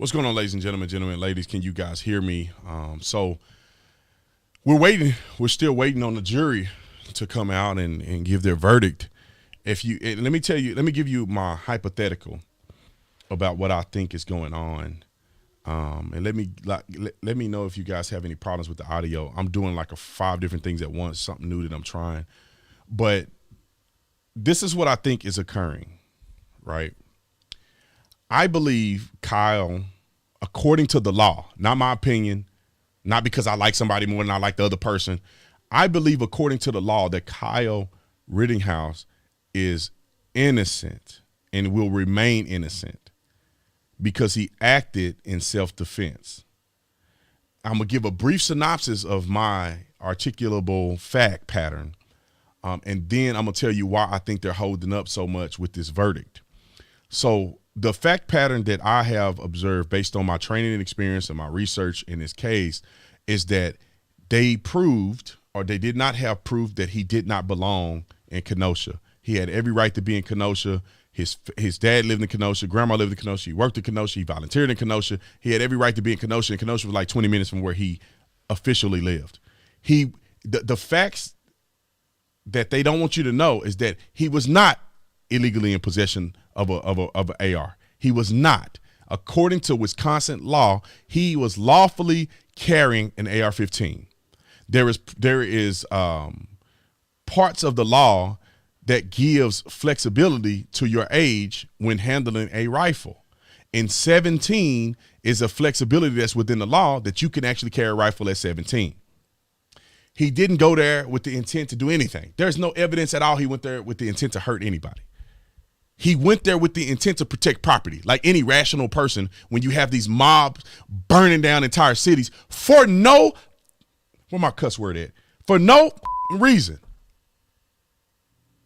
What's going on, ladies and gentlemen, ladies? Can you guys hear me? So we're waiting. We're still waiting on the jury to come out and give their verdict. Let me give you my hypothetical about what I think is going on. And let me know if you guys have any problems with the audio. I'm doing like 5 different things at once, something new that I'm trying. But this is what I think is occurring, right? I believe Kyle, according to the law, not my opinion, not because I like somebody more than I like the other person. I believe according to the law that Kyle Rittenhouse is innocent and will remain innocent because he acted in self-defense. I'm going to give a brief synopsis of my articulable fact pattern, and then I'm going to tell you why I think they're holding up so much with this verdict. So the fact pattern that I have observed based on my training and experience and my research in this case is that they proved, or they did not have proof, that he did not belong in Kenosha. He had every right to be in Kenosha. His dad lived in Kenosha. Grandma lived in Kenosha. He worked in Kenosha. He volunteered in Kenosha. He had every right to be in Kenosha, and Kenosha was like 20 minutes from where he officially lived. The facts that they don't want you to know is that he was not illegally in possession of an AR. He was not. According to Wisconsin law, he was lawfully carrying an AR-15. There is parts of the law that gives flexibility to your age when handling a rifle. And 17 is a flexibility that's within the law that you can actually carry a rifle at 17. He didn't go there with the intent to do anything. There's no evidence at all he went there with the intent to hurt anybody. He went there with the intent to protect property, like any rational person. When you have these mobs burning down entire cities for no, where my cuss word at? For no reason.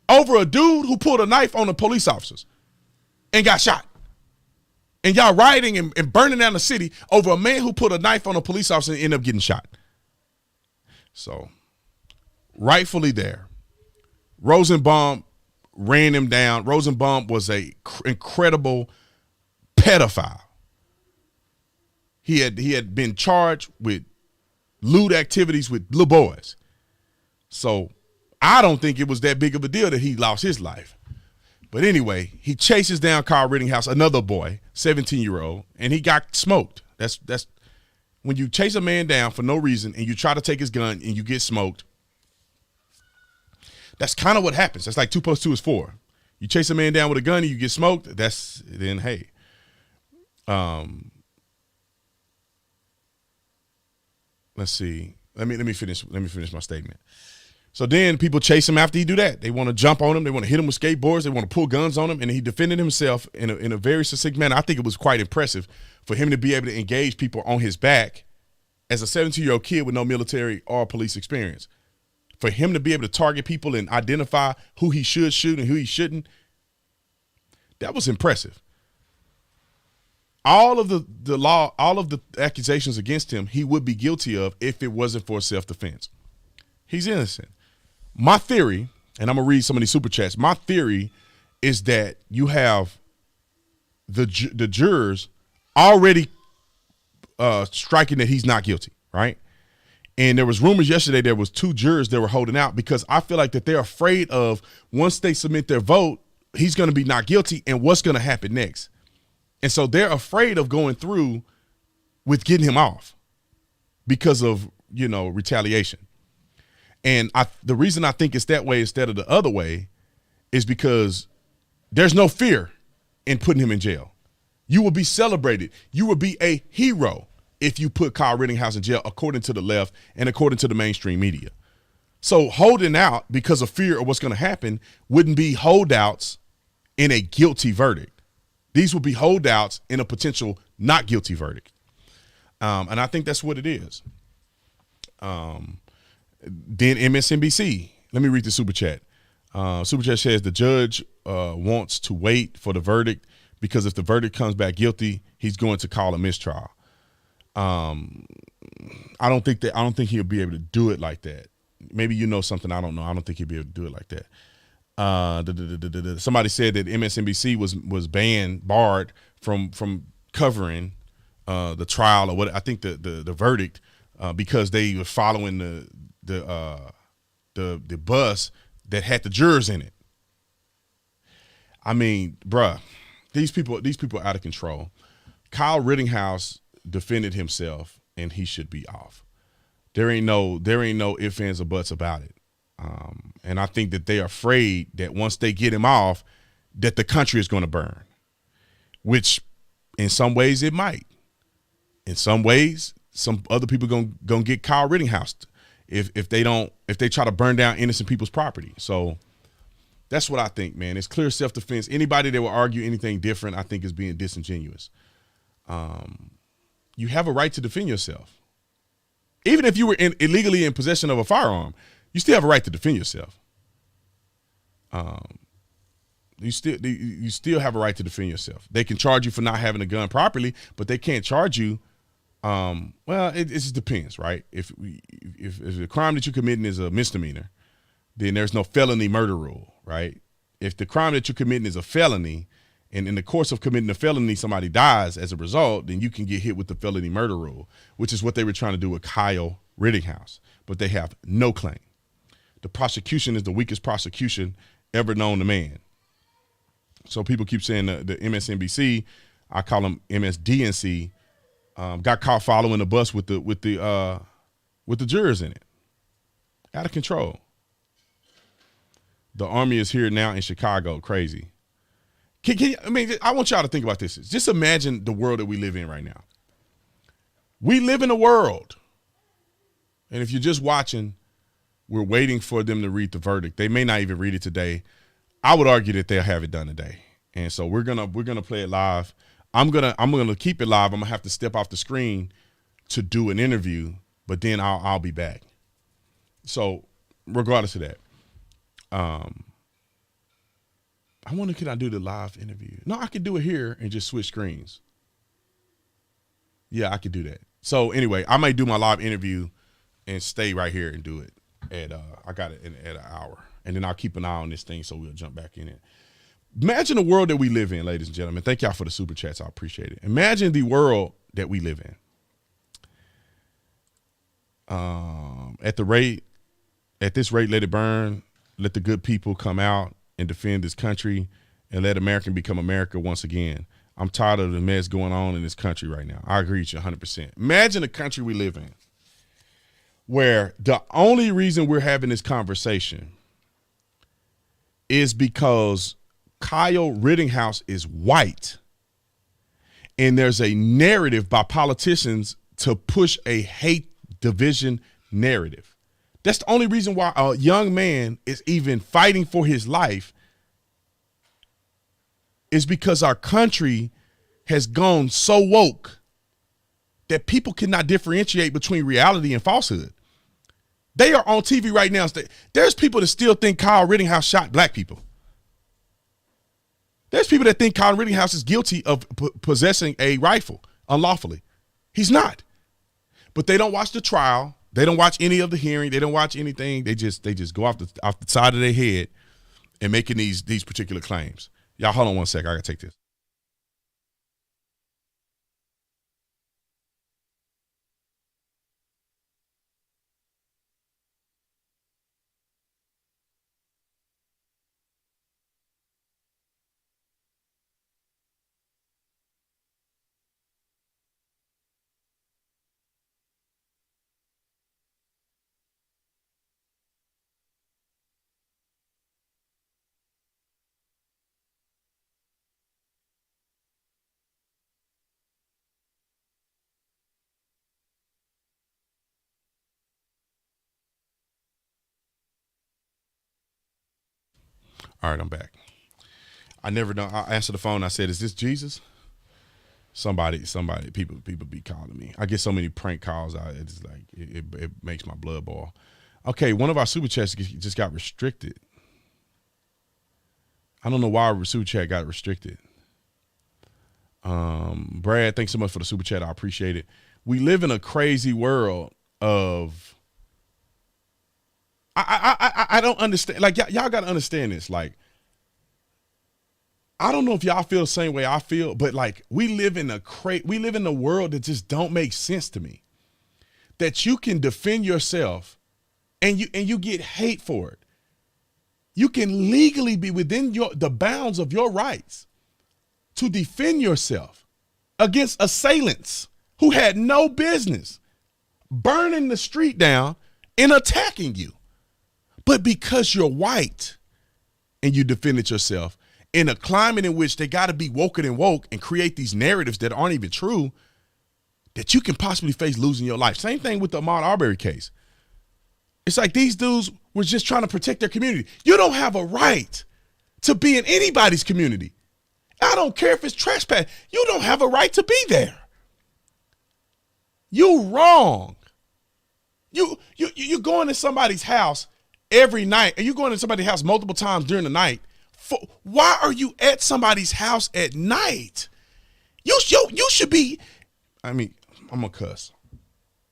Over a dude who pulled a knife on the police officers and got shot. And y'all rioting and burning down the city over a man who put a knife on a police officer and ended up getting shot. So, rightfully there, Rosenbaum ran him down. Rosenbaum was a incredible pedophile. He had been charged with lewd activities with little boys. So I don't think it was that big of a deal that he lost his life. But anyway, he chases down Kyle Rittenhouse, another boy, 17-year-old, and he got smoked. That's when you chase a man down for no reason and you try to take his gun and you get smoked. That's kind of what happens. That's like 2 + 2 is 4. You chase a man down with a gun and you get smoked. Then hey. Let's see. Let me finish my statement. So then people chase him after he do that. They want to jump on him. They want to hit him with skateboards. They want to pull guns on him. And he defended himself in a very succinct manner. I think it was quite impressive for him to be able to engage people on his back as a 17-year-old kid with no military or police experience. For him to be able to target people and identify who he should shoot and who he shouldn't, that was impressive. All of the law, all of the accusations against him, he would be guilty of if it wasn't for self-defense. He's innocent. My theory, and I'm going to read some of these super chats, my theory is that you have the jurors already striking that he's not guilty, right? And there was rumors yesterday there was 2 jurors that were holding out because I feel like that they're afraid of once they submit their vote, he's going to be not guilty and what's going to happen next. And so they're afraid of going through with getting him off because of, retaliation. And the reason I think it's that way instead of the other way is because there's no fear in putting him in jail. You will be celebrated. You will be a hero if you put Kyle Rittenhouse in jail, according to the left and according to the mainstream media. So holding out because of fear of what's going to happen wouldn't be holdouts in a guilty verdict. These would be holdouts in a potential not guilty verdict. And I think that's what it is. Then MSNBC. Let me read the super chat. Super chat says the judge wants to wait for the verdict because if the verdict comes back guilty, he's going to call a mistrial. I don't think he'll be able to do it like that. Maybe you know something I don't know. I don't think he'll be able to do it like that. Somebody said that MSNBC was barred from covering the trial, or what I think the verdict, because they were following the bus that had the jurors in it. I mean, bruh, these people are out of control. Kyle Rittenhouse defended himself, and he should be off. There ain't no ifs, ands, or buts about it. And I think that they're afraid that once they get him off, that the country is going to burn, which in some ways it might. In some ways, some other people gonna get Kyle Rittenhouse if they try to burn down innocent people's property. So that's what I think, man. It's clear self-defense. Anybody that will argue anything different, I think, is being disingenuous. You have a right to defend yourself. Even if you were illegally in possession of a firearm, you still have a right to defend yourself. You still have a right to defend yourself. They can charge you for not having a gun properly, but they can't charge you. Well, it just depends, right? If the crime that you're committing is a misdemeanor, then there's no felony murder rule, right? If the crime that you're committing is a felony, and in the course of committing a felony, somebody dies as a result, then you can get hit with the felony murder rule, which is what they were trying to do with Kyle Rittenhouse. But they have no claim. The prosecution is the weakest prosecution ever known to man. So people keep saying the MSNBC, I call them MSDNC, got caught following the bus with the jurors in it. Out of control. The Army is here now in Chicago. Crazy. I want y'all to think about this. Just imagine the world that we live in right now. We live in a world, and if you're just watching, we're waiting for them to read the verdict. They may not even read it today. I would argue that they'll have it done today. And so we're gonna play it live. I'm gonna keep it live. I'm gonna have to step off the screen to do an interview, but then I'll be back. So regardless of that, I wonder, can I do the live interview? No, I could do it here and just switch screens. Yeah, I could do that. So anyway, I might do my live interview and stay right here and do it I got it at an hour, and then I'll keep an eye on this thing so we'll jump back in it. Imagine the world that we live in, ladies and gentlemen. Thank y'all for the super chats. I appreciate it. Imagine the world that we live in. At this rate, let it burn. Let the good people come out and defend this country, and let America become America once again. I'm tired of the mess going on in this country right now. I agree with you 100%. Imagine the country we live in, where the only reason we're having this conversation is because Kyle Rittenhouse is white, and there's a narrative by politicians to push a hate division narrative. That's the only reason why a young man is even fighting for his life, is because our country has gone so woke that people cannot differentiate between reality and falsehood. They are on TV right now. There's people that still think Kyle Rittenhouse shot black people. There's people that think Kyle Rittenhouse is guilty of possessing a rifle unlawfully. He's not. But they don't watch the trial. They don't watch any of the hearing. They don't watch anything. They just go off the side of their head and making these particular claims. Y'all, hold on one sec. I gotta take this. All right, I'm back. I never know. I answered the phone. I said, "Is this Jesus?" Somebody, people be calling me. I get so many prank calls. It's like it makes my blood boil. Okay, one of our super chats just got restricted. I don't know why our super chat got restricted. Brad, thanks so much for the super chat. I appreciate it. We live in a crazy world of. I don't understand. Like y'all got to understand this. Like, I don't know if y'all feel the same way I feel, but like we live in a world that just don't make sense to me. That you can defend yourself and you get hate for it. You can legally be within the bounds of your rights to defend yourself against assailants who had no business burning the street down and attacking you. But because you're white and you defended yourself in a climate in which they got to be woken and woke and create these narratives that aren't even true, that you can possibly face losing your life. Same thing with the Ahmaud Arbery case. It's like these dudes were just trying to protect their community. You don't have a right to be in anybody's community. I don't care if it's trespass. You don't have a right to be there. You wrong. You going to somebody's house every night, and you going to somebody's house multiple times during the night. Why are you at somebody's house at night? You should be, I'm gonna cuss.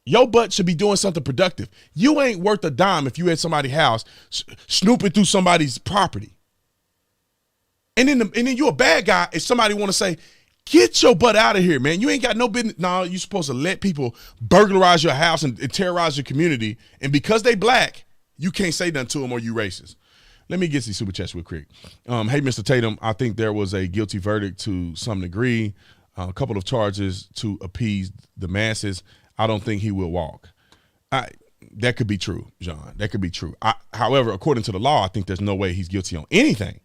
Your butt should be doing something productive. You ain't worth a dime if you at somebody's house snooping through somebody's property. And then you a bad guy if somebody want to say, get your butt out of here, man. You ain't got no business. No, you supposed to let people burglarize your house and terrorize your community. And because they black, you can't say nothing to them or you racist. Let me get to these super chats real quick. Hey, Mr. Tatum, I think there was a guilty verdict to some degree, a couple of charges to appease the masses. I don't think he will walk. That could be true, John. That could be true. However, according to the law, I think there's no way he's guilty on anything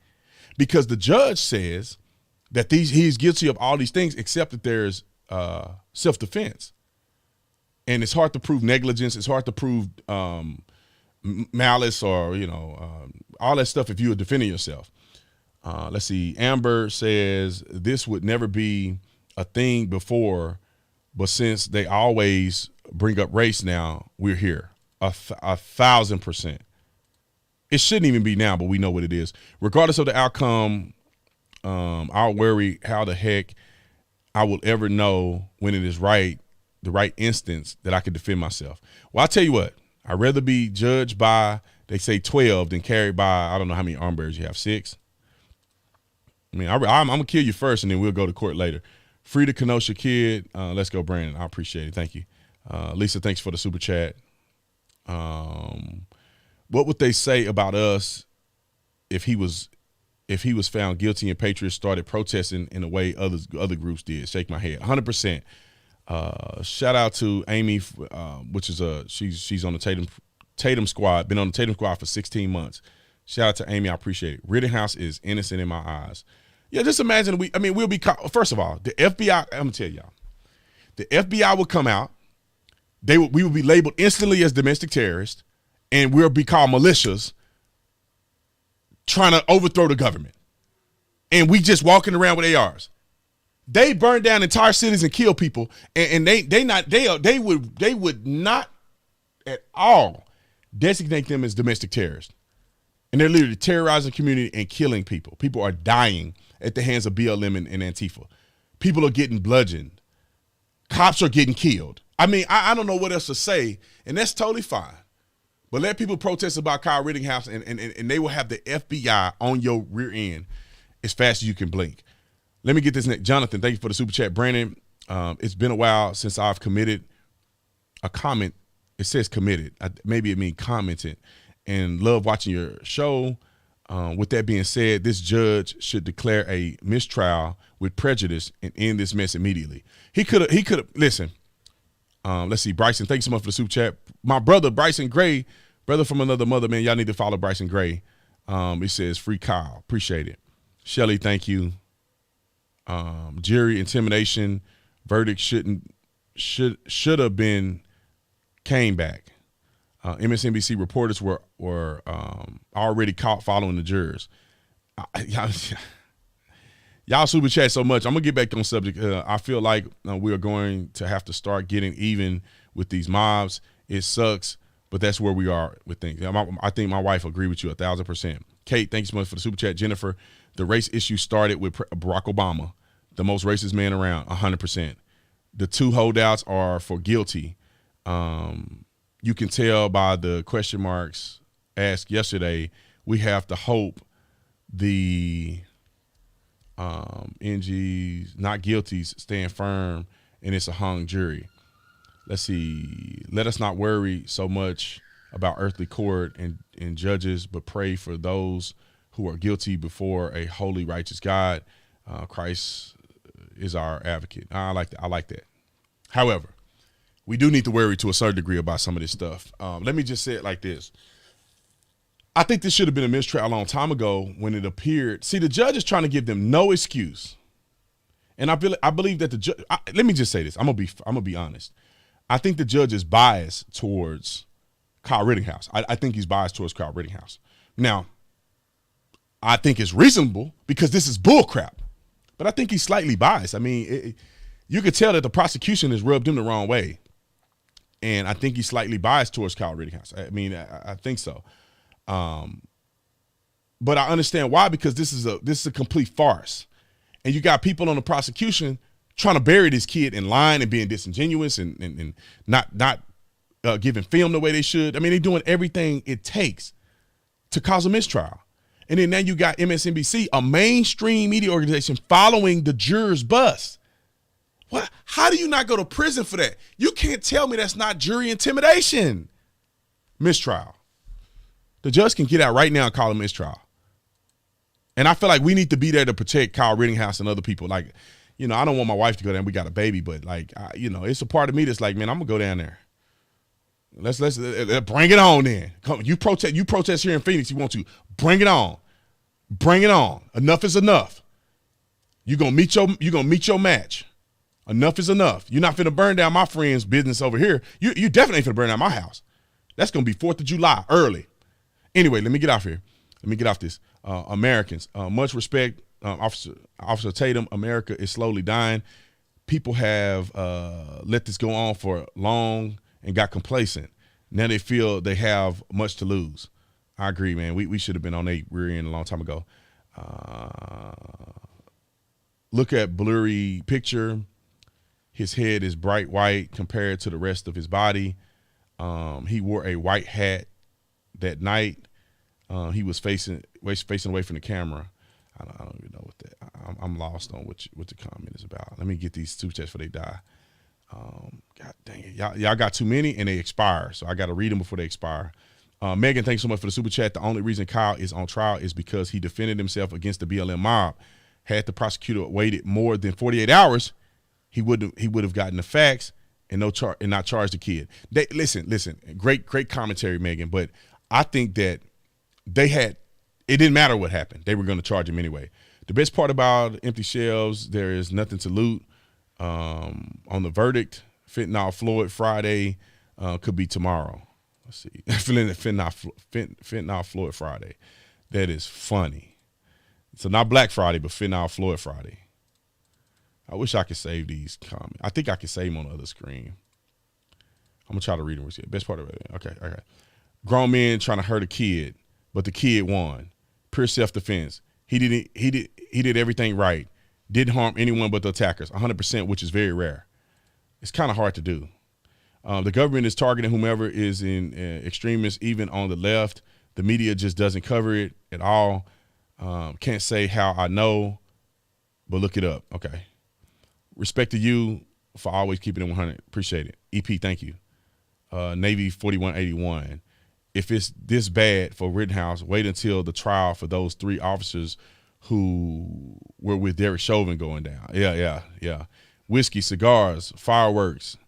because the judge says that he's guilty of all these things except that there's self-defense. And it's hard to prove negligence. It's hard to prove malice or, all that stuff if you were defending yourself. Let's see. Amber says this would never be a thing before, but since they always bring up race now, we're here. 1,000%. It shouldn't even be now, but we know what it is. Regardless of the outcome, I'll worry how the heck I will ever know when it is the right instance that I can defend myself. Well, I'll tell you what, I'd rather be judged by, they say 12 than carried by, I don't know how many arm bearers you have, 6. I'm going to kill you first and then we'll go to court later. Free to Kenosha Kid. Let's go, Brandon. I appreciate it. Thank you. Lisa, thanks for the super chat. What would they say about us if he was found guilty and Patriots started protesting in the way other groups did? Shake my head. 100%. Shout out to Amy, which is she's on the Tatum squad. Been on the Tatum squad for 16 months. Shout out to Amy. I appreciate it. Rittenhouse is innocent in my eyes. Yeah, just imagine we'll be caught. First of all, the FBI, I'm gonna tell y'all, the FBI will come out. We will be labeled instantly as domestic terrorists, and we'll be called militias trying to overthrow the government. And we just walking around with ARs. They burn down entire cities and kill people, and they would not at all designate them as domestic terrorists. And they're literally terrorizing the community and killing people. People are dying at the hands of BLM and Antifa. People are getting bludgeoned. Cops are getting killed. I don't know what else to say, and that's totally fine. But let people protest about Kyle Rittenhouse, and they will have the FBI on your rear end as fast as you can blink. Let me get this next. Jonathan, thank you for the super chat. Brandon, it's been a while since I've committed a comment. It says committed. Maybe it means commented. And love watching your show. With that being said, this judge should declare a mistrial with prejudice and end this mess immediately. He could have, listen, let's see, Bryson, thank you so much for the super chat. My brother, Bryson Gray, brother from another mother, man, y'all need to follow Bryson Gray. He says, free Kyle, appreciate it. Shelly, thank you. Jury intimidation verdict should have been came back. MSNBC reporters were already caught following the jurors. Y'all super chat so much. I'm gonna get back on subject. I feel like we are going to have to start getting even with these mobs. It sucks, but that's where we are with things. I think my wife agree with you 1,000%. Kate, thanks so much for the super chat. Jennifer, the race issue started with Barack Obama, the most racist man around, 100%. The two holdouts are for guilty. You can tell by the question marks asked yesterday. We have to hope the NG's not guilties stand firm, and it's a hung jury. Let's see. Let us not worry so much about earthly court and judges, but pray for those who are guilty before a holy, righteous God. Christ is our advocate. I like that. I like that. However, we do need to worry to a certain degree about some of this stuff. Let me just say it like this. I think this should have been a mistrial a long time ago when it appeared. See, the judge is trying to give them no excuse. And I believe that the judge, let me just say this. I'm gonna be honest. I think the judge is biased towards Kyle Rittenhouse. I think he's biased towards Kyle Rittenhouse. Now, I think it's reasonable because this is bullcrap. But I think he's slightly biased. I mean, you could tell that the prosecution has rubbed him the wrong way. And I think he's slightly biased towards Kyle Rittenhouse. I mean, I think so. But I understand why, because this is a complete farce. And you got people on the prosecution trying to bury this kid in line and being disingenuous and not giving film the way they should. I mean, they're doing everything it takes to cause a mistrial. And then now you got MSNBC, a mainstream media organization, following the jurors' bus. What? How do you not go to prison for that? You can't tell me that's not jury intimidation. Mistrial. The judge can get out right now and call a mistrial. And I feel like we need to be there to protect Kyle Rittenhouse and other people. Like, I don't want my wife to go there and we got a baby, but like, it's a part of me that's like, man, I'm gonna go down there. Let's bring it on then. Come, you protest here in Phoenix. You want to bring it on. Bring it on. Enough is enough. You're gonna meet your match. Enough is enough. You're not finna burn down my friend's business over here. You definitely ain't finna burn down my house. That's gonna be 4th of July early. Anyway, let me get off here. Let me get off this. Americans, much respect, Officer Tatum. America is slowly dying. People have let this go on for long and got complacent. Now they feel they have much to lose. I agree, man. We should have been on a rear end a long time ago. Look at blurry picture. His head is bright white compared to the rest of his body. He wore a white hat that night. He was facing away from the camera. I don't even know what that. I'm lost on what the comment is about. Let me get these super chats before they die. God dang it, y'all got too many and they expire, so I got to read them before they expire. Megan, thanks so much for the super chat. The only reason Kyle is on trial is because he defended himself against the BLM mob. Had the prosecutor waited more than 48 hours, he would have gotten the facts and not charged the kid. Listen, great commentary, Megan. But I think that it didn't matter what happened. They were going to charge him anyway. The best part about empty shelves, there is nothing to loot. On the verdict, fentanyl Floyd Friday could be tomorrow. Let's see. Fentanyl Floyd Friday. That is funny. So not Black Friday, but fentanyl Floyd Friday. I wish I could save these comments. I think I can save them on the other screen. I'm going to try to read them. Best part of it. Okay. Grown men trying to hurt a kid, but the kid won. Pure self-defense. He did everything right. Didn't harm anyone but the attackers, 100%, which is very rare. It's kind of hard to do. The government is targeting whomever is in extremists, even on the left. The media just doesn't cover it at all. Can't say how I know, but look it up. Okay. Respect to you for always keeping it 100. Appreciate it. EP, thank you. Navy 4181. If it's this bad for Rittenhouse, wait until the trial for those 3 officers who were with Derek Chauvin going down. Yeah. Whiskey, cigars, fireworks,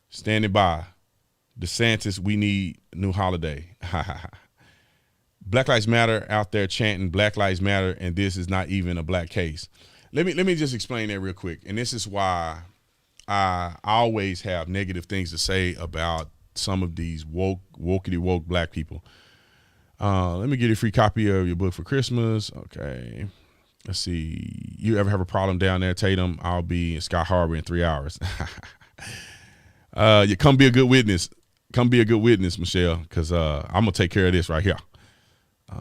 standing by. DeSantis, we need new holiday. Black Lives Matter out there chanting Black Lives Matter, and this is not even a black case. Let me just explain that real quick. And this is why I always have negative things to say about some of these wokety woke black people. Let me get a free copy of your book for Christmas. Okay. Let's see. You ever have a problem down there, Tatum? I'll be in Sky Harbor in 3 hours. You come be a good witness. Come be a good witness, Michelle, because I'm going to take care of this right here.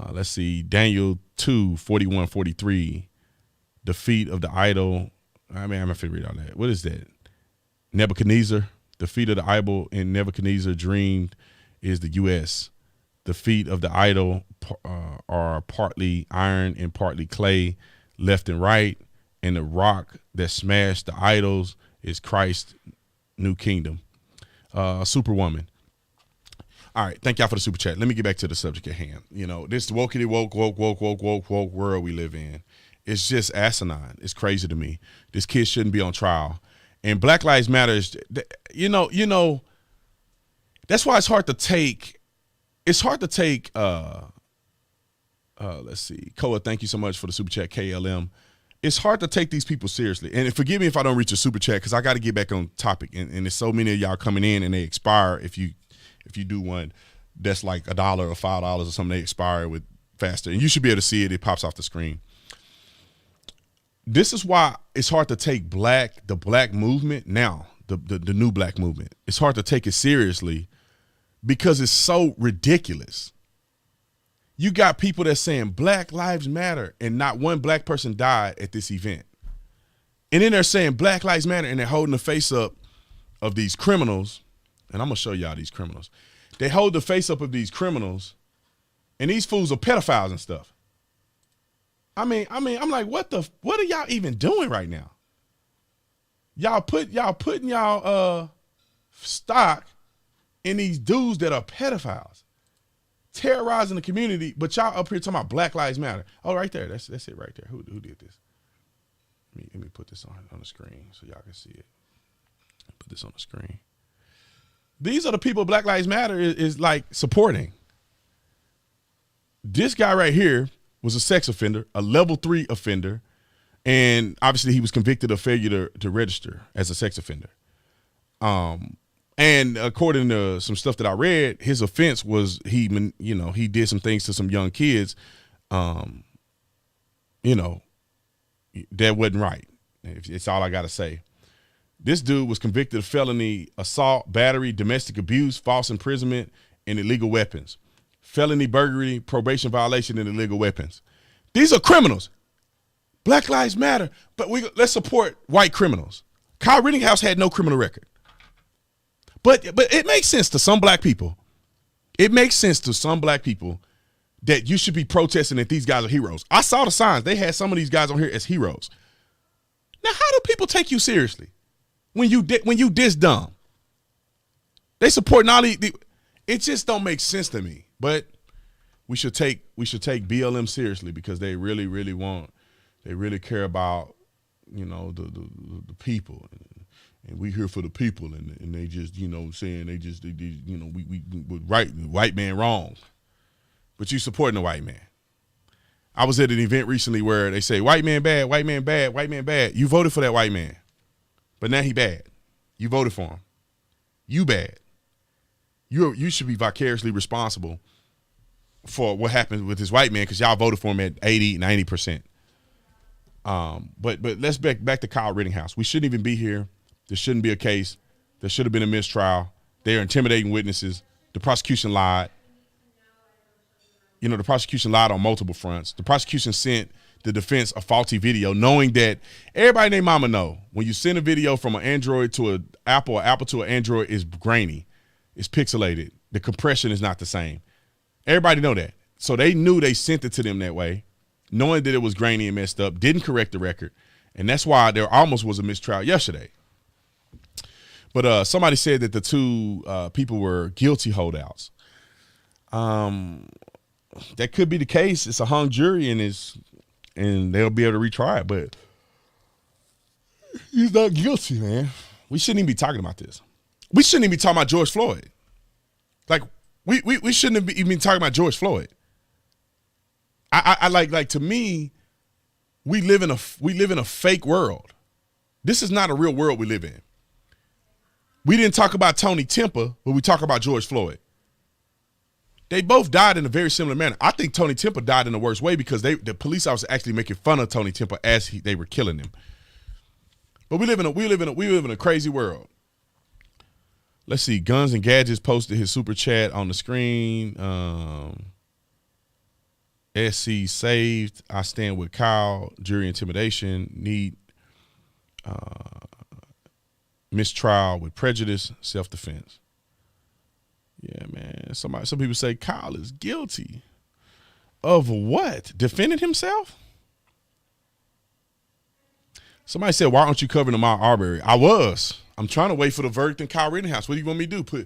Let's see. Daniel 2:41-43. Defeat of the idol. I mean, I'm going to figure out that. What is that? Nebuchadnezzar. The feet of the idol in Nebuchadnezzar dreamed is the U.S. The feet of the idol are partly iron and partly clay, left and right, and the rock that smashed the idols is Christ's new kingdom. Superwoman. All right, thank y'all for the super chat. Let me get back to the subject at hand. You know, this wokey woke world we live in, it's just asinine. It's crazy to me. This kid shouldn't be on trial. And Black Lives Matter is, you know, that's why it's hard to take. It's hard to take. Let's see, Koa. Thank you so much for the super chat, KLM. It's hard to take these people seriously. And forgive me if I don't reach a super chat because I got to get back on topic. And there's so many of y'all coming in and they expire if you do one that's like $1 or $5 or something. They expire with faster, and you should be able to see it. It pops off the screen. This is why it's hard to take the black movement now, the new black movement. It's hard to take it seriously because it's so ridiculous. You got people that's saying Black Lives Matter and not one black person died at this event. And then they're saying Black Lives Matter and they're holding the face up of these criminals. And I'm going to show y'all these criminals. They hold the face up of these criminals and these fools are pedophiles and stuff. I mean, I'm like, what are y'all even doing right now? Y'all putting y'all stock in these dudes that are pedophiles, terrorizing the community, but y'all up here talking about Black Lives Matter. Oh, right there. That's it right there. Who did this? Let me put this on the screen so y'all can see it. Put this on the screen. These are the people Black Lives Matter is like supporting. This guy right here was a sex offender, a level 3 offender, and obviously he was convicted of failure to register as a sex offender. And according to some stuff that I read, his offense was he did some things to some young kids, that wasn't right. It's all I got to say. This dude was convicted of felony assault, battery, domestic abuse, false imprisonment, and illegal weapons. Felony burglary, probation violation, and illegal weapons. These are criminals. Black Lives Matter, but let's support white criminals. Kyle Rittenhouse had no criminal record. But it makes sense to some black people. It makes sense to some black people that you should be protesting that these guys are heroes. I saw the signs. They had some of these guys on here as heroes. Now, how do people take you seriously when you this dumb? They supporting all these. It just don't make sense to me. But we should take BLM seriously because they really, really care about, the people. And we here for the people, and they just, saying white man wrong. But you supporting the white man. I was at an event recently where they say, white man bad, white man bad, white man bad. You voted for that white man, but now he bad. You voted for him. You bad. You should be vicariously responsible for what happened with this white man because y'all voted for him at 80, 90%. But let's back to Kyle Rittenhouse. We shouldn't even be here. There shouldn't be a case. There should have been a mistrial. They're intimidating witnesses. The prosecution lied. The prosecution lied on multiple fronts. The prosecution sent the defense a faulty video, knowing that everybody and their mama know when you send a video from an Android to an Apple or Apple to an Android is grainy. It's pixelated. The compression is not the same. Everybody know that. So they knew they sent it to them that way, knowing that it was grainy and messed up, didn't correct the record. And that's why there almost was a mistrial yesterday. But somebody said that the two people were guilty holdouts. That could be the case. It's a hung jury and they'll be able to retry it. But he's not guilty, man. We shouldn't even be talking about this. We shouldn't even be talking about George Floyd. Like we shouldn't have even been talking about George Floyd. I like to me, we live in a fake world. This is not a real world we live in. We didn't talk about Tony Temper, but we talk about George Floyd. They both died in a very similar manner. I think Tony Temper died in the worst way because the police officers actually making fun of Tony Temper as they were killing him. But we live in a crazy world. Let's see. Guns and Gadgets posted his super chat on the screen. SC saved. I stand with Kyle. Jury intimidation. Need mistrial with prejudice. Self-defense. Yeah, man. Some people say Kyle is guilty of what? Defending himself? Somebody said, why aren't you covering the Ahmaud Arbery? I was. I'm trying to wait for the verdict in Kyle Rittenhouse. What do you want me to do?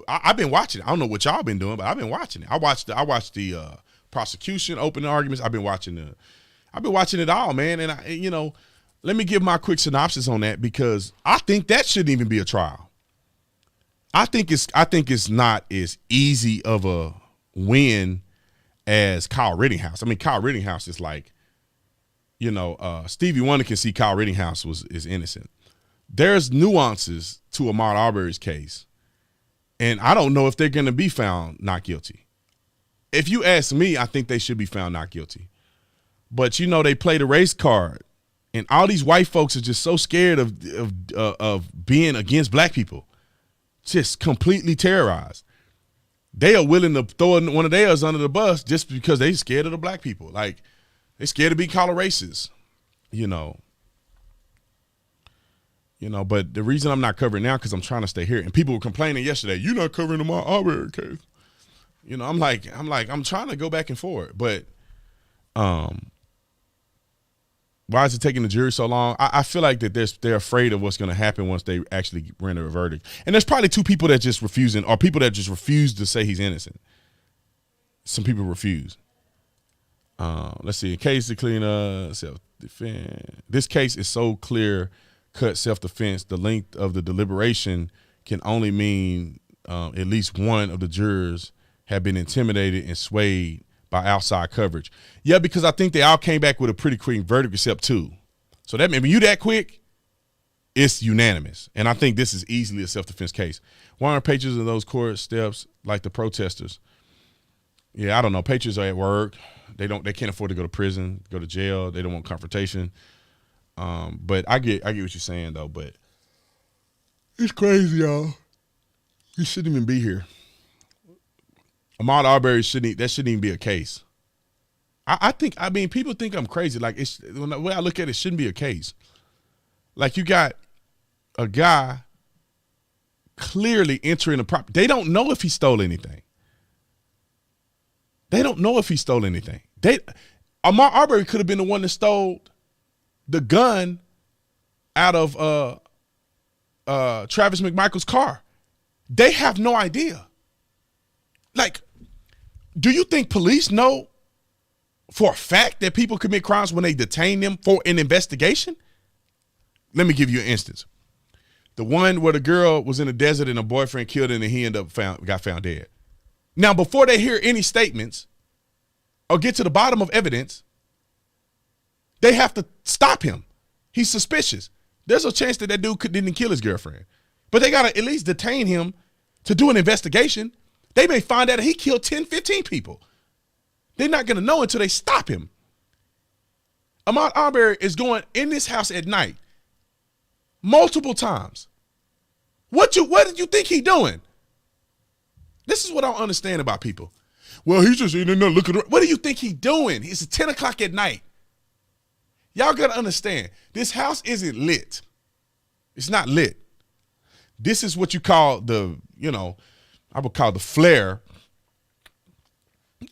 I've been watching it. I don't know what y'all been doing, but I've been watching it. I watched the prosecution, opening arguments. I've been watching it all, man. And let me give my quick synopsis on that, because I think that shouldn't even be a trial. I think it's not as easy of a win as Kyle Rittenhouse. I mean, Kyle Rittenhouse is like, Stevie Wonder can see Kyle Rittenhouse is innocent. There's nuances to Ahmaud Arbery's case, and I don't know if they're going to be found not guilty. If you ask me, I think they should be found not guilty. But they play the race card, and all these white folks are just so scared of being against black people, just completely terrorized. They are willing to throw one of theirs under the bus just because they scared of the black people. Like, they scared to be called racist, But the reason I'm not covering now, because I'm trying to stay here. And people were complaining yesterday, you're not covering the Ahmaud Arbery case. I'm trying to go back and forth. But why is it taking the jury so long? I feel like that they're afraid of what's going to happen once they actually render a verdict. And there's probably two people that just refusing, or people that just refuse to say he's innocent. Some people refuse. Let's see. In case to clean up self-defense. This case is so clear-cut self-defense. The length of the deliberation can only mean at least one of the jurors have been intimidated and swayed by outside coverage. Yeah, because I think they all came back with a pretty quick verdict except two. So that means when you that quick, it's unanimous. And I think this is easily a self-defense case. Why aren't patrons of those court steps like the protesters? Yeah, I don't know. Patriots are at work. They can't afford to go to prison, go to jail. They don't want confrontation. But I get what you're saying though. But it's crazy, y'all. He shouldn't even be here. Ahmaud Arbery shouldn't even be a case. I mean, people think I'm crazy. Like, the way I look at it, shouldn't be a case. Like, you got a guy clearly entering a property. They don't know if he stole anything. Ahmaud Arbery could have been the one that stole the gun out of Travis McMichael's car. They have no idea. Like, do you think police know for a fact that people commit crimes when they detain them for an investigation? Let me give you an instance. The one where the girl was in the desert and a boyfriend killed her and he got found dead. Now, before they hear any statements or get to the bottom of evidence, they have to stop him. He's suspicious. There's a chance that dude didn't kill his girlfriend. But they got to at least detain him to do an investigation. They may find out that he killed 10, 15 people. They're not going to know until they stop him. Ahmaud Arbery is going in this house at night multiple times. What did you think he doing? This is what I don't understand about people. Well, he's just in there looking around. What do you think he doing? It's 10 o'clock at night. Y'all got to understand, this house isn't lit. It's not lit. This is what you call I would call the flare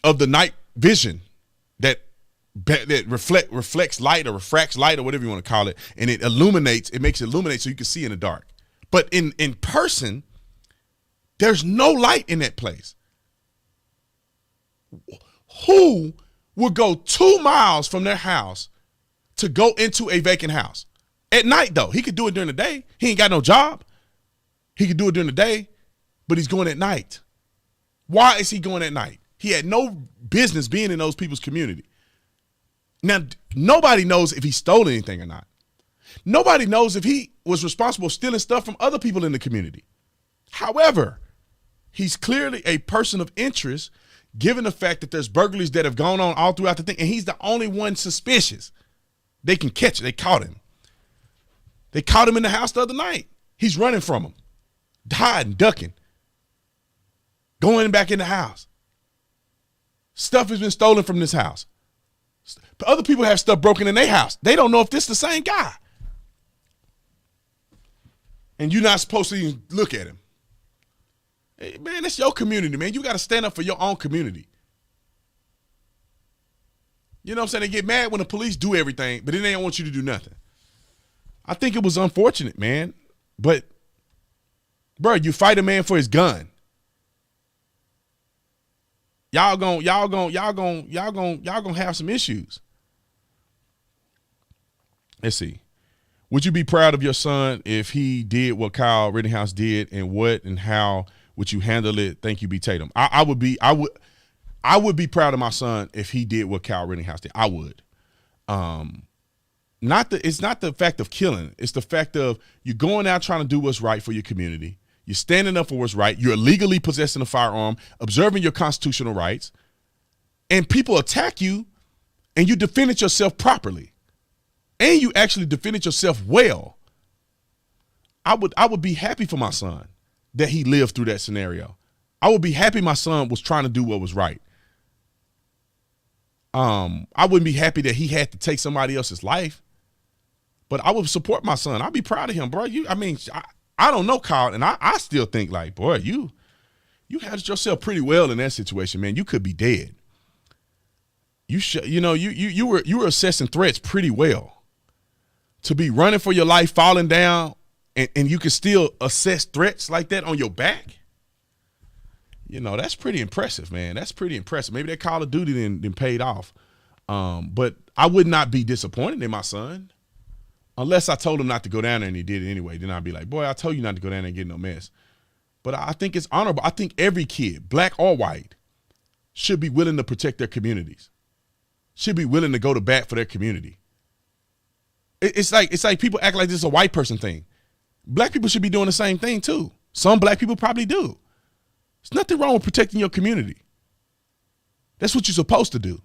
of the night vision that reflects light or refracts light or whatever you want to call it, and it makes it illuminate so you can see in the dark. But in person, there's no light in that place. Who would go 2 miles from their house to go into a vacant house? At night, though. He could do it during the day. He ain't got no job. He could do it during the day, but he's going at night. Why is he going at night? He had no business being in those people's community. Now, nobody knows if he stole anything or not. Nobody knows if he was responsible for stealing stuff from other people in the community. However, he's clearly a person of interest, given the fact that there's burglaries that have gone on all throughout the thing, and he's the only one suspicious. They can catch it. They caught him. They caught him in the house the other night. He's running from them, hiding, ducking, going back in the house. Stuff has been stolen from this house. Other people have stuff broken in their house. They don't know if this is the same guy. And you're not supposed to even look at him. Hey, man, that's your community, man. You got to stand up for your own community. You know what I'm saying? They get mad when the police do everything, but then they don't want you to do nothing. I think it was unfortunate, man. But, bro, you fight a man for his gun. Y'all gonna have some issues. Let's see. Would you be proud of your son if he did what Kyle Rittenhouse did, and what and how would you handle it? Thank you, B. Tatum. I would be proud of my son if he did what Kyle Rittenhouse did. I would. It's not the fact of killing. It's the fact of you going out trying to do what's right for your community. You're standing up for what's right. You're illegally possessing a firearm, observing your constitutional rights, and people attack you, and you defended yourself properly, and you actually defended yourself well. I would be happy for my son that he lived through that scenario. I would be happy my son was trying to do what was right. I wouldn't be happy that he had to take somebody else's life, but I would support my son. I'd be proud of him, bro. I don't know, Kyle, and I still think like, boy, you handled yourself pretty well in that situation, man. You could be dead. You were assessing threats pretty well. To be running for your life, falling down, and you can still assess threats like that on your back. That's pretty impressive, man. That's pretty impressive. Maybe that Call of Duty then paid off. But I would not be disappointed in my son. Unless I told him not to go down there and he did it anyway. Then I'd be like, boy, I told you not to go down there and get no mess. But I think it's honorable. I think every kid, black or white, should be willing to protect their communities. Should be willing to go to bat for their community. It's like people act like this is a white person thing. Black people should be doing the same thing too. Some black people probably do. There's nothing wrong with protecting your community. That's what you're supposed to do.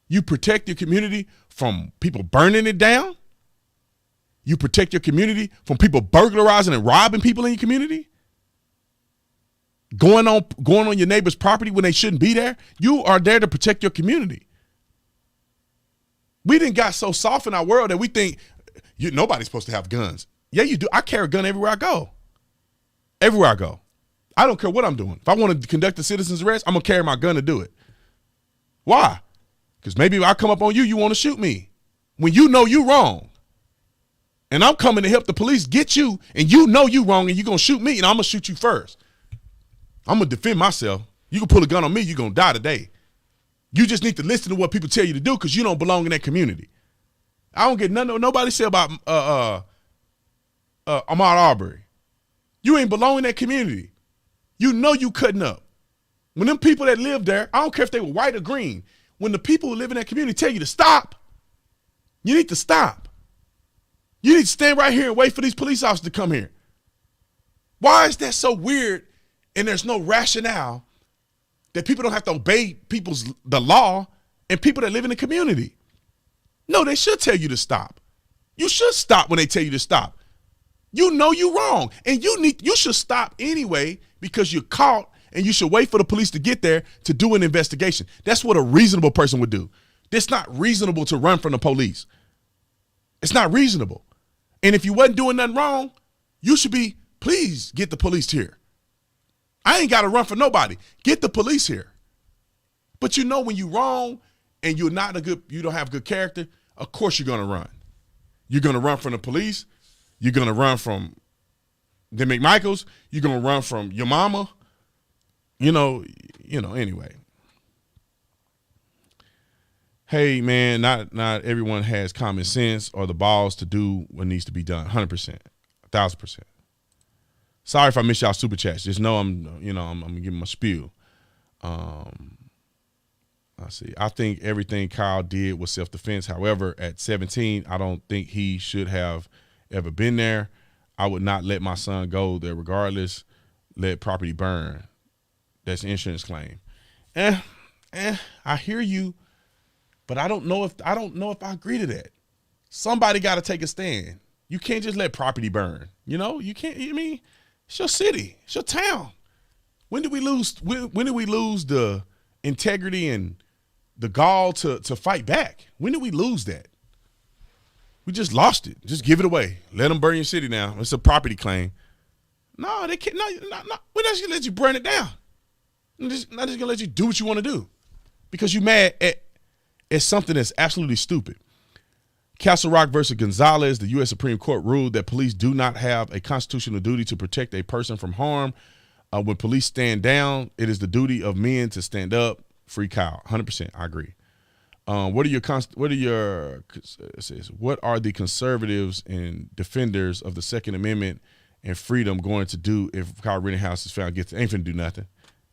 You protect your community from people burning it down. You protect your community from people burglarizing and robbing people in your community. Going on your neighbor's property when they shouldn't be there. You are there to protect your community. We done got so soft in our world that we think nobody's supposed to have guns. Yeah, you do. I carry a gun everywhere I go. Everywhere I go. I don't care what I'm doing. If I want to conduct a citizen's arrest, I'm going to carry my gun to do it. Why? Because maybe if I come up on you, you want to shoot me. When you know you wrong. And I'm coming to help the police get you, and you know you wrong, and you're going to shoot me, and I'm going to shoot you first. I'm going to defend myself. You can pull a gun on me, you're going to die today. You just need to listen to what people tell you to do because you don't belong in that community. I don't get nobody say about Ahmaud Arbery. You ain't belong in that community. You know you cutting up. When them people that live there, I don't care if they were white or green, when the people who live in that community tell you to stop, you need to stop. You need to stand right here and wait for these police officers to come here. Why is that so weird and there's no rationale that people don't have to obey the law and people that live in the community? No, they should tell you to stop. You should stop when they tell you to stop. You know you're wrong, and you should stop anyway because you're caught, and you should wait for the police to get there to do an investigation. That's what a reasonable person would do. It's not reasonable to run from the police. It's not reasonable. And if you wasn't doing nothing wrong, you should be, please get the police here. I ain't got to run for nobody. Get the police here. But when you're wrong and you don't have good character, of course you're going to run. You're going to run from the police. You're going to run from the McMichaels. You're going to run from your mama. Anyway. Hey, man, not everyone has common sense or the balls to do what needs to be done. 100%, 1,000%. Sorry if I miss y'all super chats. Just know I'm gonna give them a spiel. I see. I think everything Kyle did was self-defense. However, at 17, I don't think he should have ever been there. I would not let my son go there regardless. Let property burn. That's an insurance claim. I hear you, but I don't know if I agree to that. Somebody got to take a stand. You can't just let property burn. You can't. It's your city. It's your town. When did we lose? When did we lose the integrity and the gall to fight back? When did we lose that? We just lost it. Just give it away. Let them burn your city now. It's a property claim. No, they can't. No. We're not just gonna let you burn it down. Not just gonna let you do what you want to do because you're mad at something that's absolutely stupid. Castle Rock versus Gonzalez, the U.S. Supreme Court ruled that police do not have a constitutional duty to protect a person from harm. When police stand down, it is the duty of men to stand up. Free Kyle, 100%. I agree. What are the conservatives and defenders of the Second Amendment and freedom going to do if Kyle Rittenhouse is found guilty? Ain't finna do nothing.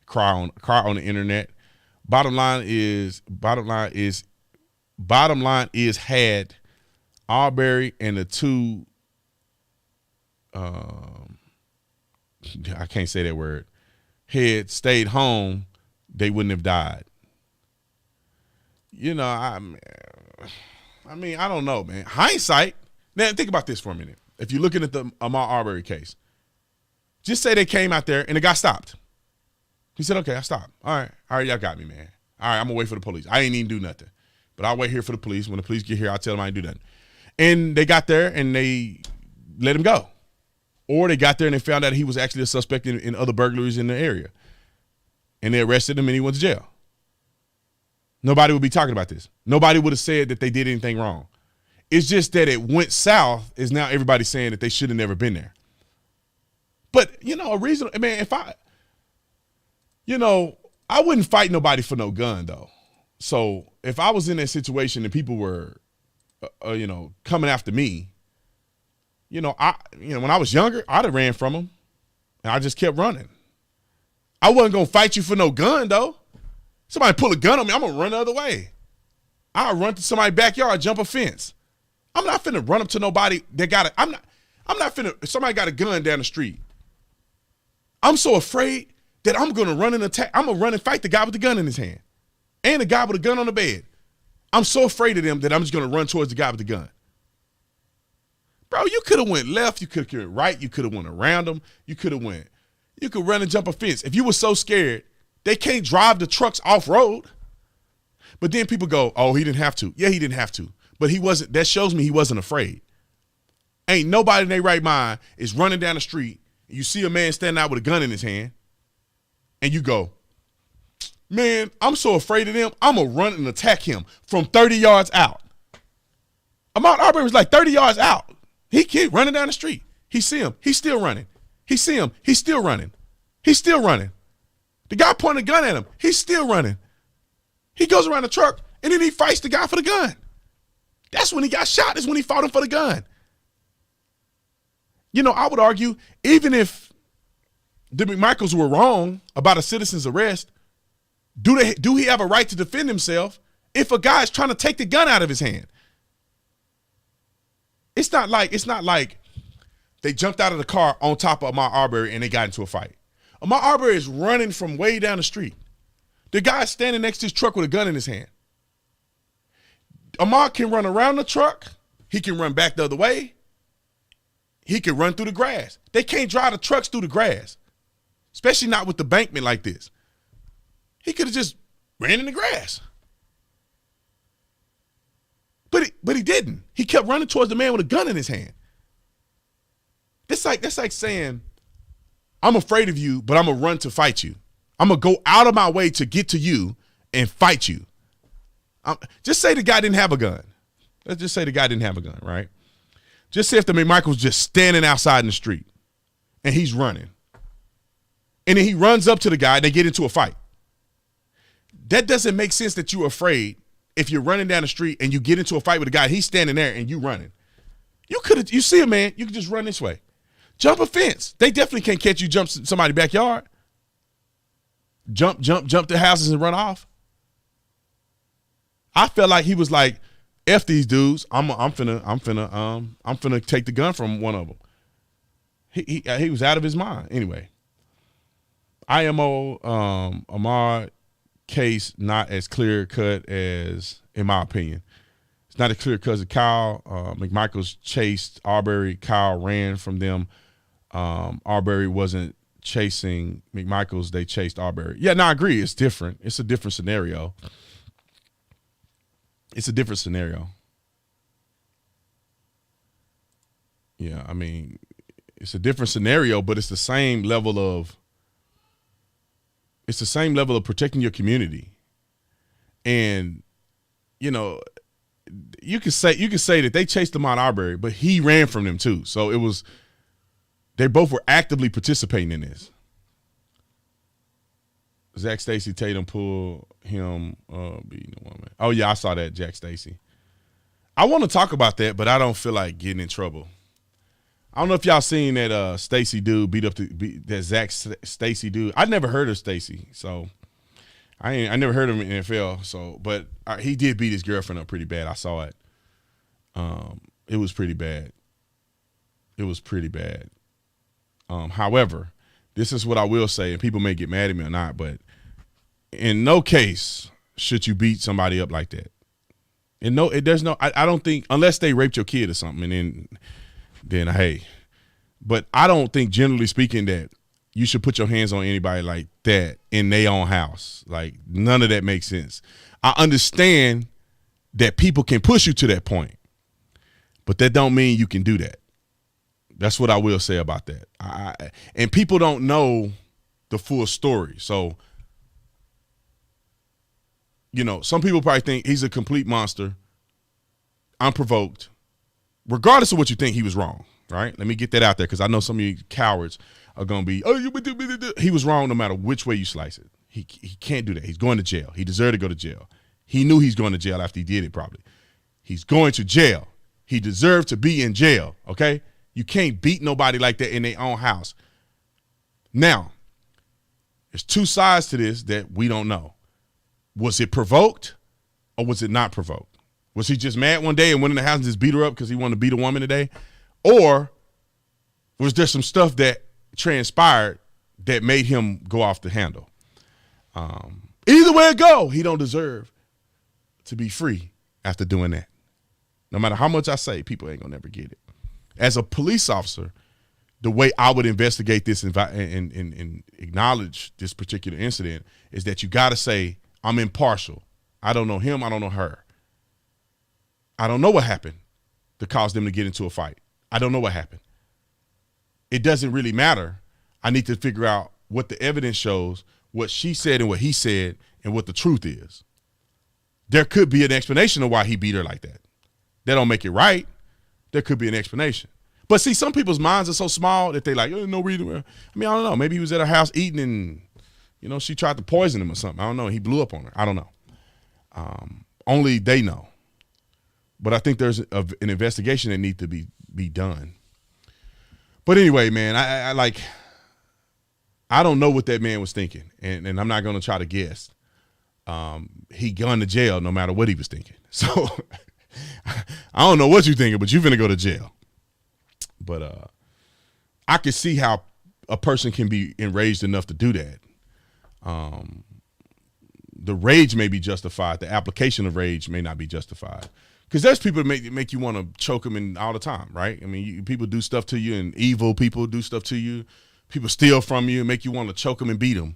Cry on the internet. Bottom line is had Arbery and the two I can't say that word had stayed home, they wouldn't have died. You know, I mean, I don't know, man. Hindsight. Now, think about this for a minute. If you're looking at the Ahmaud Arbery case, just say they came out there and the guy stopped. He said, okay, I stopped. All right, y'all got me, man. All right, I'm going to wait for the police. I ain't even do nothing. But I'll wait here for the police. When the police get here, I'll tell them I ain't do nothing. And they got there and they let him go. Or they got there and they found out he was actually a suspect in other burglaries in the area. And they arrested him and he went to jail. Nobody would be talking about this. Nobody would have said that they did anything wrong. It's just that it went south is now everybody saying that they should have never been there. But, you know, a reason, man, I wouldn't fight nobody for no gun, though. So if I was in that situation and people were, coming after me, when I was younger, I'd have ran from them. And I just kept running. I wasn't going to fight you for no gun, though. Somebody pull a gun on me, I'm going to run the other way. I'll run to somebody's backyard, jump a fence. I'm not finna run up to nobody that got it. I'm not finna, if somebody got a gun down the street, I'm so afraid that I'm going to run and attack. I'm going to run and fight the guy with the gun in his hand and the guy with the gun on the bed. I'm so afraid of them that I'm just going to run towards the guy with the gun. Bro, you could have went left. You could have went right. You could have went around them. You could run and jump a fence. If you were so scared, they can't drive the trucks off road. But then people go, oh, he didn't have to. Yeah, he didn't have to. But he wasn't. That shows me he wasn't afraid. Ain't nobody in their right mind is running down the street. And you see a man standing out with a gun in his hand. And you go, man, I'm so afraid of them. I'm going to run and attack him from 30 yards out. Ahmaud Arbery was like 30 yards out. He keep running down the street. He see him. He's still running. He see him. He's still running. He's still running. The guy pointing a gun at him. He's still running. He goes around the truck, and then he fights the guy for the gun. That's when he got shot, is when he fought him for the gun. I would argue, even if the McMichaels were wrong about a citizen's arrest, do he have a right to defend himself if a guy is trying to take the gun out of his hand? It's not like they jumped out of the car on top of Ahmaud Arbery and they got into a fight. Ahmaud Arbery is running from way down the street. The guy's standing next to his truck with a gun in his hand. Ahmaud can run around the truck. He can run back the other way. He can run through the grass. They can't drive the trucks through the grass, especially not with the bankment like this. He could have just ran in the grass. But he didn't. He kept running towards the man with a gun in his hand. That's like saying, I'm afraid of you, but I'm going to run to fight you. I'm going to go out of my way to get to you and fight you. Just say the guy didn't have a gun. Let's just say the guy didn't have a gun, right? Just say if the McMichael's just standing outside in the street and he's running. And then he runs up to the guy and they get into a fight. That doesn't make sense that you're afraid if you're running down the street and you get into a fight with a guy, he's standing there and you running. You see a man, you could just run this way. Jump a fence. They definitely can't catch you jump somebody's backyard. Jump to houses and run off. I felt like he was like, F these dudes. I'm finna take the gun from one of them. He was out of his mind. Anyway. IMO Ahmaud case not as clear cut as, in my opinion. It's not as clear cut as Kyle. McMichaels chased Arbery. Kyle ran from them. Arbery wasn't chasing McMichaels. They chased Arbery. Yeah, no, I agree. It's different. It's a different scenario. Yeah, I mean, it's a different scenario, but it's the same level of protecting your community. And, you could say that they chased him out of Arbery, but he ran from them too. So it was, they both were actively participating in this. Zach Stacy Tatum pulled him beating a woman. Oh yeah, I saw that, Jack Stacy. I want to talk about that, but I don't feel like getting in trouble. I don't know if y'all seen that Stacy dude beat up that Zach Stacy dude. I never heard of Stacy, so I never heard of him in the NFL. So, but he did beat his girlfriend up pretty bad. I saw it. It was pretty bad. It was pretty bad. However, this is what I will say, and people may get mad at me or not, but in no case should you beat somebody up like that. And I don't think, unless they raped your kid or something, and then hey. But I don't think, generally speaking, that you should put your hands on anybody like that in their own house. Like, none of that makes sense. I understand that people can push you to that point, but that don't mean you can do that. That's what I will say about that. And people don't know the full story. So, some people probably think he's a complete monster, unprovoked. Regardless of what you think, he was wrong, right? Let me get that out there, because I know some of you cowards are going to be, he was wrong no matter which way you slice it. He can't do that. He's going to jail. He deserved to go to jail. He knew he's going to jail after he did it, probably. He's going to jail. He deserved to be in jail, okay? You can't beat nobody like that in their own house. Now, there's two sides to this that we don't know. Was it provoked or was it not provoked? Was he just mad one day and went in the house and just beat her up because he wanted to beat a woman today? Or was there some stuff that transpired that made him go off the handle? Either way it go, he don't deserve to be free after doing that. No matter how much I say, people ain't gonna never get it. As a police officer, the way I would investigate this and acknowledge this particular incident is that you got to say, I'm impartial. I don't know him. I don't know her. I don't know what happened to cause them to get into a fight. I don't know what happened. It doesn't really matter. I need to figure out what the evidence shows, what she said and what he said, and what the truth is. There could be an explanation of why he beat her like that. That don't make it right. There could be an explanation. But see, some people's minds are so small that they like, no reason. I mean, I don't know. Maybe he was at her house eating and, she tried to poison him or something. I don't know. He blew up on her. I don't know. Only they know. But I think there's an investigation that needs to be done. But anyway, man, I don't know what that man was thinking, and I'm not going to try to guess. He gone to jail no matter what he was thinking. So I don't know what you're thinking, but you're going to go to jail. But I can see how a person can be enraged enough to do that. The rage may be justified. The application of rage may not be justified. Because there's people that make you want to choke them in all the time, right? I mean, people do stuff to you, and evil people do stuff to you. People steal from you and make you want to choke them and beat them.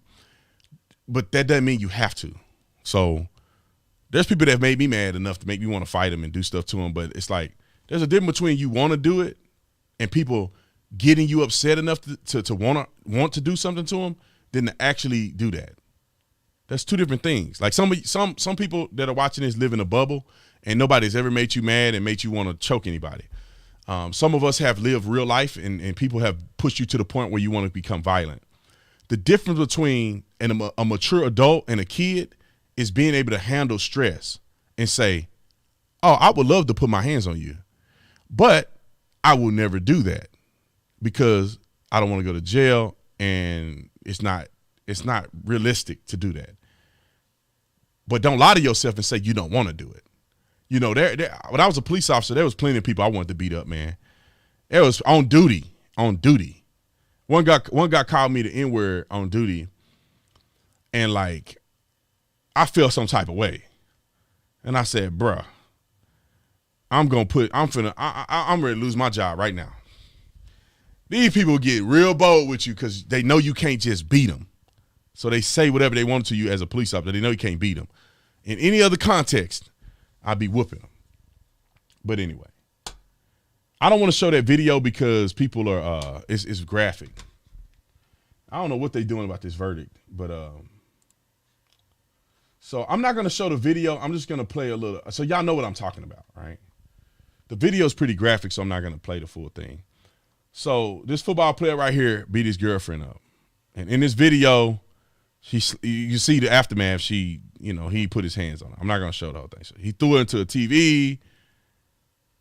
But that doesn't mean you have to. So there's people that made me mad enough to make me want to fight them and do stuff to them. But it's like there's a difference between you want to do it and people getting you upset enough to want to do something to them than to actually do that. That's two different things. Like some people that are watching this live in a bubble, and nobody's ever made you mad and made you want to choke anybody. Some of us have lived real life, and people have pushed you to the point where you want to become violent. The difference between a mature adult and a kid is being able to handle stress and say, oh, I would love to put my hands on you, but I will never do that because I don't want to go to jail, and it's not realistic to do that. But don't lie to yourself and say you don't want to do it. When I was a police officer, there was plenty of people I wanted to beat up, man. It was on duty. One guy called me the N-word on duty, and I felt some type of way. And I said, bruh, I'm ready to lose my job right now. These people get real bold with you because they know you can't just beat them. So they say whatever they want to you as a police officer. They know you can't beat them. In any other context, I'd be whooping them. But anyway, I don't want to show that video because people are, it's graphic. I don't know what they're doing about this verdict, but so I'm not going to show the video. I'm just going to play a little, so y'all know what I'm talking about, right? The video is pretty graphic, so I'm not going to play the full thing. So this football player right here beat his girlfriend up. And in this video, you see the aftermath. He put his hands on her. I'm not going to show the whole thing. So he threw her into a TV.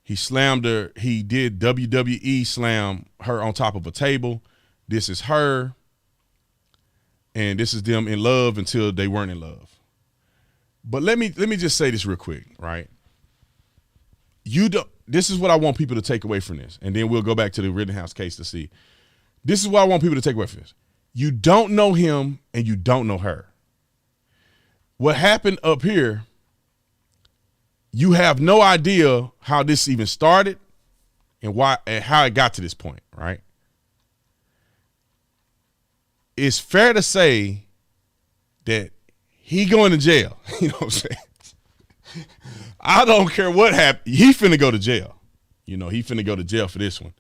He slammed her. He did WWE slam her on top of a table. This is her. And this is them in love until they weren't in love. But let me just say this real quick, right? This is what I want people to take away from this. And then we'll go back to the Rittenhouse case to see. This is what I want people to take away from this. You don't know him and you don't know her. What happened up here, you have no idea how this even started and why and how it got to this point, right? It's fair to say that he going to jail. You know what I'm saying? I don't care what happened. He finna go to jail. He finna go to jail for this one.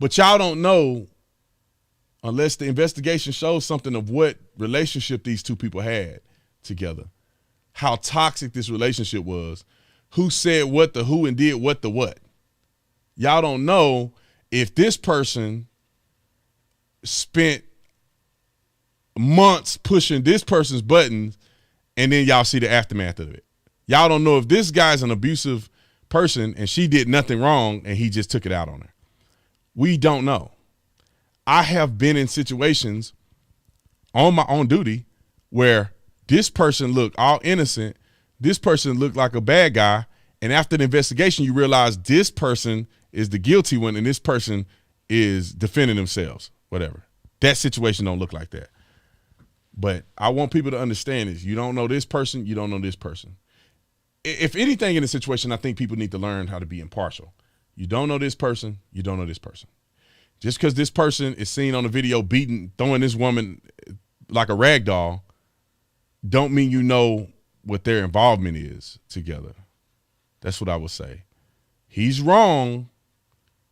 But y'all don't know unless the investigation shows something of what relationship these two people had together, how toxic this relationship was, who said what to who and did what to what. Y'all don't know if this person spent months pushing this person's buttons and then y'all see the aftermath of it. Y'all don't know if this guy's an abusive person and she did nothing wrong and he just took it out on her. We don't know. I have been in situations on my own duty where this person looked all innocent. This person looked like a bad guy. And after the investigation, you realize this person is the guilty one and this person is defending themselves, whatever. That situation don't look like that. But I want people to understand this. You don't know this person. You don't know this person. If anything in the situation, I think people need to learn how to be impartial. You don't know this person. You don't know this person. Just because this person is seen on the video throwing this woman like a rag doll, don't mean you know what their involvement is together. That's what I would say. He's wrong.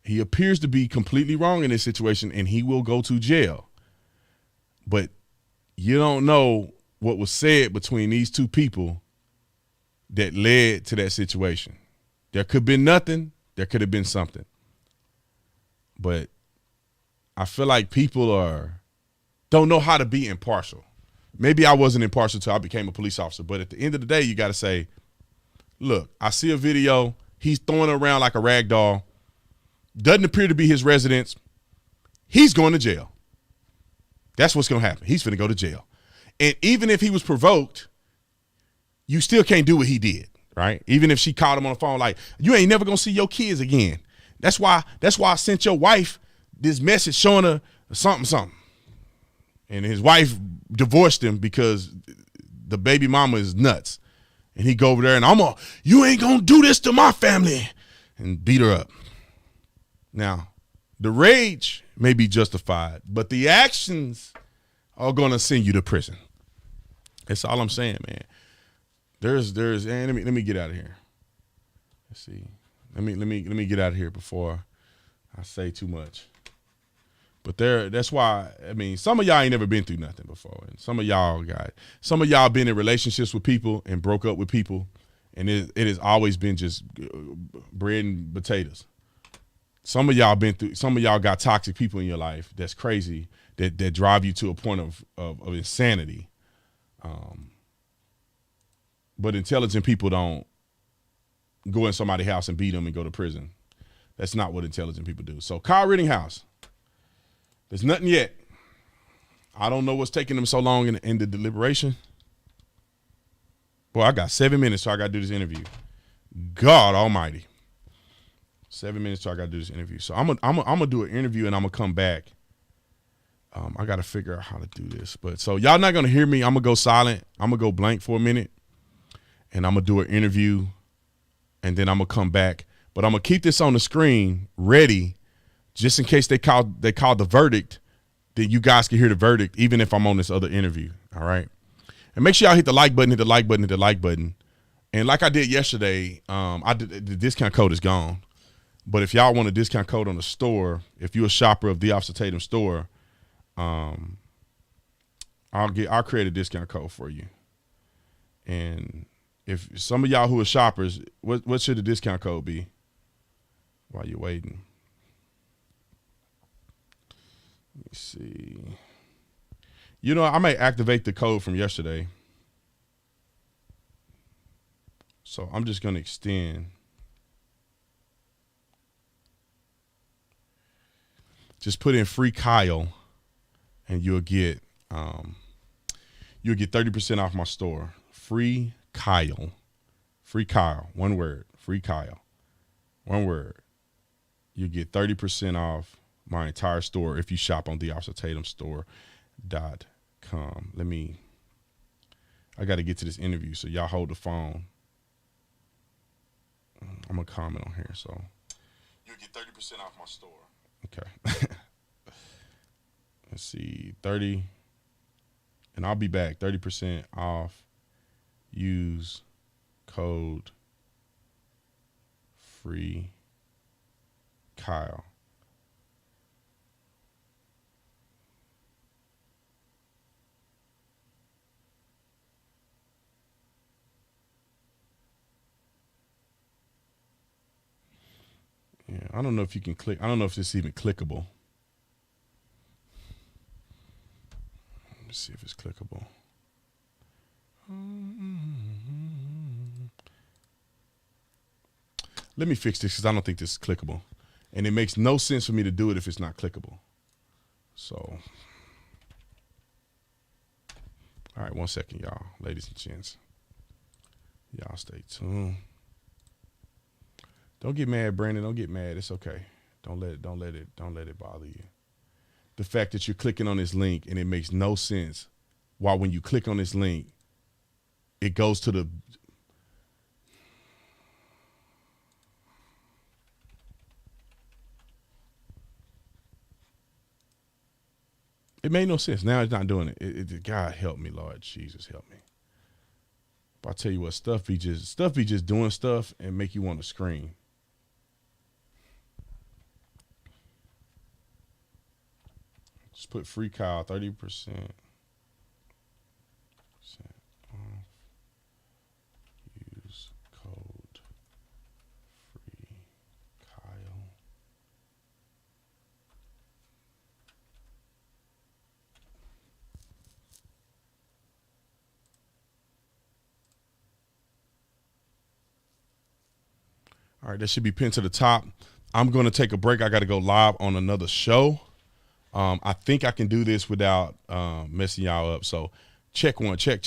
He appears to be completely wrong in this situation, and he will go to jail. But you don't know what was said between these two people that led to that situation. There could have been nothing. There could have been something. But I feel like people don't know how to be impartial. Maybe I wasn't impartial till I became a police officer. But at the end of the day, you got to say, look, I see a video. He's throwing her around like a rag doll. Doesn't appear to be his residence. He's going to jail. That's what's going to happen. He's going to go to jail. And even if he was provoked, you still can't do what he did, right? Even if she called him on the phone like, you ain't never going to see your kids again. That's why I sent your wife this message showing her something. And his wife divorced him because the baby mama is nuts. And he go over there and you ain't going to do this to my family, and beat her up. Now, the rage may be justified, but the actions are going to send you to prison. That's all I'm saying, man. And let me get out of here. Let's see. Let me get out of here before I say too much. But that's why, some of y'all ain't never been through nothing before. And some of y'all been in relationships with people and broke up with people. And it has always been just bread and potatoes. Some of y'all got toxic people in your life that's crazy, that drive you to a point of insanity. But intelligent people don't go in somebody's house and beat them and go to prison. That's not what intelligent people do. So Kyle Rittenhouse, there's nothing yet. I don't know what's taking them so long in the deliberation. Boy, I got 7 minutes till I got to do this interview. God almighty. 7 minutes till I got to do this interview. So I'm gonna do an interview and I'm gonna come back. I got to figure out how to do this. But so y'all not gonna hear me. I'm gonna go silent. I'm gonna go blank for a minute, and I'm gonna do an interview, and then I'm gonna come back. But I'm gonna keep this on the screen ready, just in case they call the verdict. Then you guys can hear the verdict, even if I'm on this other interview. All right. And make sure y'all hit the like button, hit the like button, hit the like button. And like I did yesterday, the discount code is gone. But if y'all want a discount code on the store, if you're a shopper of the Officer Tatum store, I'll create a discount code for you. And if some of y'all who are shoppers, what should the discount code be? while you're waiting. Let me see. You know, I may activate the code from yesterday. So I'm just going to extend. Just put in free Kyle and you'll get 30% off my store. Free Kyle. Free Kyle. One word. Free Kyle. One word. You get 30% off my entire store if you shop on theofficertatumstore.com. I got to get to this interview, so y'all hold the phone. I'm going to comment on here, so. You'll get 30% off my store. Okay. Let's see, 30, and I'll be back. 30% off. Use code free Kyle. Yeah, I don't know if you can click. I don't know if this is even clickable. Let's see if it's clickable. Let me fix this because I don't think this is clickable. And it makes no sense for me to do it if it's not clickable. So, all right, 1 second, y'all, ladies and gents. Y'all stay tuned. Don't get mad, Brandon. Don't get mad. It's okay. Don't let it bother you. The fact that you're clicking on this link and it makes no sense. While when you click on this link, it goes to the. It made no sense. Now it's not doing it. God help me, Lord Jesus, help me. But I tell you what, stuff be just doing stuff and make you want to scream. Just put free Kyle, 30% off. Use code free Kyle. All right, that should be pinned to the top. I'm going to take a break. I got to go live on another show. I think I can do this without messing y'all up. So check one, check.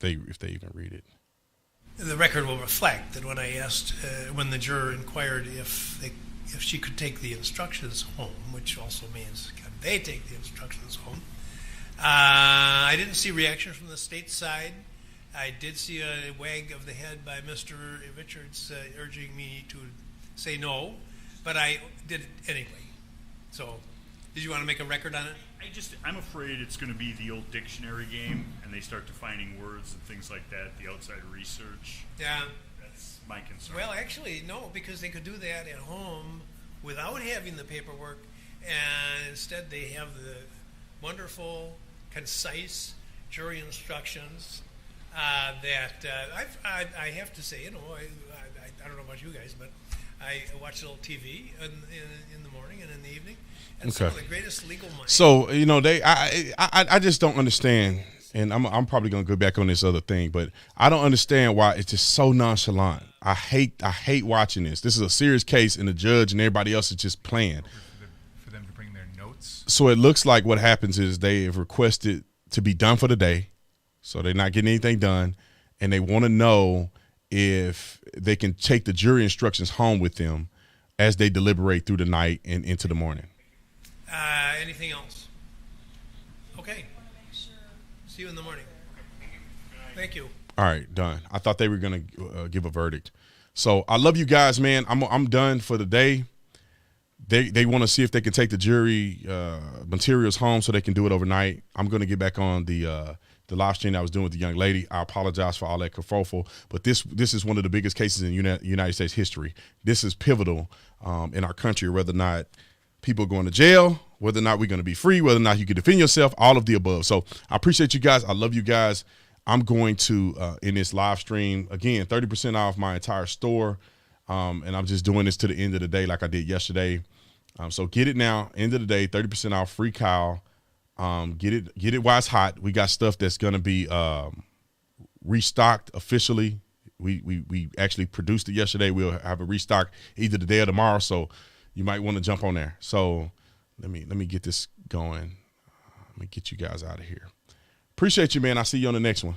if they even read it. The record will reflect that when I asked, when the juror inquired if she could take the instructions home, which also means can they take the instructions home, I didn't see reaction from the state side. I did see a wag of the head by Mr. Richards urging me to say no, but I did it anyway. So, did you want to make a record on it? I'm afraid it's going to be the old dictionary game, and they start defining words and things like that, the outside research. Yeah. That's my concern. Well, actually, no, because they could do that at home without having the paperwork, and instead they have the wonderful, concise jury instructions that I have to say, I don't know about you guys, but I watch a little TV in the morning and in the evening. And some of the greatest legal minds. So I just don't understand, and I'm probably gonna go back on this other thing, but I don't understand why it's just so nonchalant. I hate watching this. This is a serious case, and the judge and everybody else is just playing. For them to bring their notes. So it looks like what happens is they have requested to be done for the day, so they're not getting anything done, and they want to know if they can take the jury instructions home with them as they deliberate through the night and into the morning. Anything else? Okay. See you in the morning. Thank you. All right, done. I thought they were going to give a verdict. So I love you guys, man. I'm done for the day. They want to see if they can take the jury materials home so they can do it overnight. I'm going to get back on the live stream I was doing with the young lady. I apologize for all that kerfuffle, but this is one of the biggest cases in United States history. This is pivotal in our country, whether or not people are going to jail, whether or not we're going to be free, whether or not you can defend yourself, all of the above. So I appreciate you guys. I love you guys. I'm going to, in this live stream, again, 30% off my entire store, and I'm just doing this to the end of the day like I did yesterday. So get it now, end of the day, 30% off, free Kyle. Get it while it's hot. We got stuff that's going to be restocked officially. We actually produced it yesterday. We'll have a restock either today or tomorrow, so you might want to jump on there. So let me get this going. Let me get you guys out of here. Appreciate you, man. I'll see you on the next one.